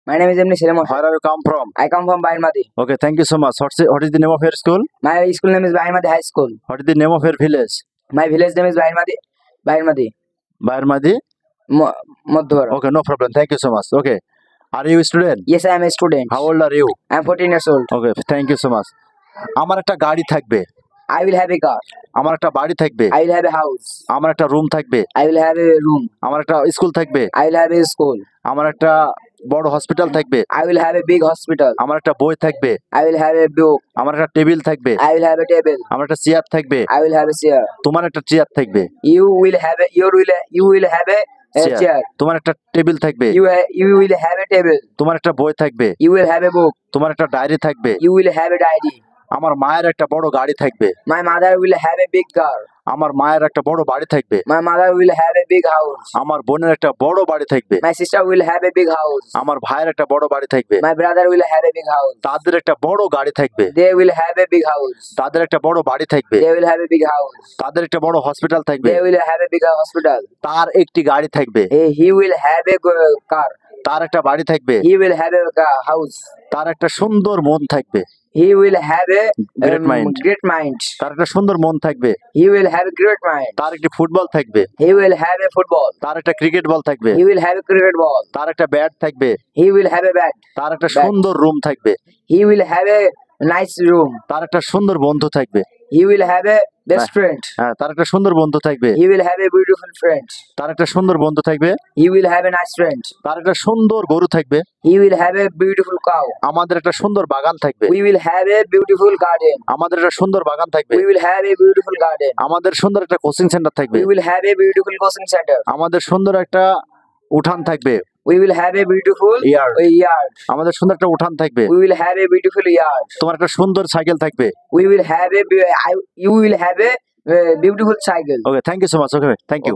My name is Emni Selemon. Where are you come from? I come from Bairmadi. Okay, thank you so much. What is the name of your school? My school name is Bairmadi High School. What is the name of your village? My village name is Bairmadi. Bairmadi? Madhwara. Okay, no problem. Thank you so much. Okay. Are you a student? Yes, I am a student. How old are you? I am 14 years old. Okay, thank you so much. আমার একটা গাড়ি থাকবে, I will have a car. আমার একটা বাড়ি থাকবে, I will have a house. আমার একটা রুম থাকবে, I will have a room. আমার একটা স্কুল থাকবে, I will have a school. আমার একটা বড় হসপিটাল থাকবে, I will have a big hospital. আমার একটা বই থাকবে, I will have a book. আমার একটা টেবিল থাকবে, I will have a table. আমার একটা চেয়ার থাকবে, I will have a chair. তোমার একটা চেয়ার থাকবে, You will have a chair. তোমার একটা টেবিল থাকবে, You will have a table. তোমার একটা বই থাকবে, You will have a book. তোমার একটা ডায়েরি থাকবে, You will have a diary. আমার মায়ের একটা বড় গাড়ি থাকবে, My mother will have a big car. আমার মায়ের একটা বড় বাড়ি থাকবে, My mother will have a big house. আমার বোনের একটা বড় বাড়ি থাকবে, My sister will have a big house. আমার ভাইয়ের একটা বড় বাড়ি থাকবে, My brother will have a big house. তাদের একটা বড় গাড়ি থাকবে, They will have a big house. তাদের একটা বড় বাড়ি থাকবে, They will have a big house. তাদের একটা বড় হসপিটাল থাকবে, They will have a big hospital. তার একটি গাড়ি থাকবে, He will have a car. তার একটা বাড়ি থাকবে, He will have a house. তার একটা সুন্দর মন থাকবে, He will have a Great mind. great mind. তার একটা সুন্দর মন থাকবে, He will have a great mind. তার একটি ফুটবল থাকবে, He will have a football. তার একটা ক্রিকেট বল থাকবে, He will have a cricket ball. তার একটা ব্যাট থাকবে, He will have a bat. তার একটা সুন্দর রুম থাকবে, He will have a nice room. তার একটা সুন্দর বন্ধু থাকবে, He will have a best friend. হ্যাঁ তার একটা সুন্দর বন্ধু থাকবে, He will have a beautiful friend. তার একটা সুন্দর বন্ধু থাকবে, He will have a nice friend. তার একটা সুন্দর গরু থাকবে, He will have a beautiful cow. আমাদের একটা সুন্দর বাগান থাকবে, We will have a beautiful garden. আমাদের একটা সুন্দর বাগান থাকবে, We will have a beautiful garden. আমাদের সুন্দর একটা কোচিং সেন্টার থাকবে, We will have a beautiful coaching center. আমাদের সুন্দর একটা উঠান থাকবে, We will have a beautiful Yard. yard. আমাদের সুন্দর একটা উঠান থাকবে, We will have a beautiful yard. তোমার একটা সুন্দর সাইকেল থাকবে। We will have you will have a beautiful cycle. Okay, thank you so much. Okay, thank you.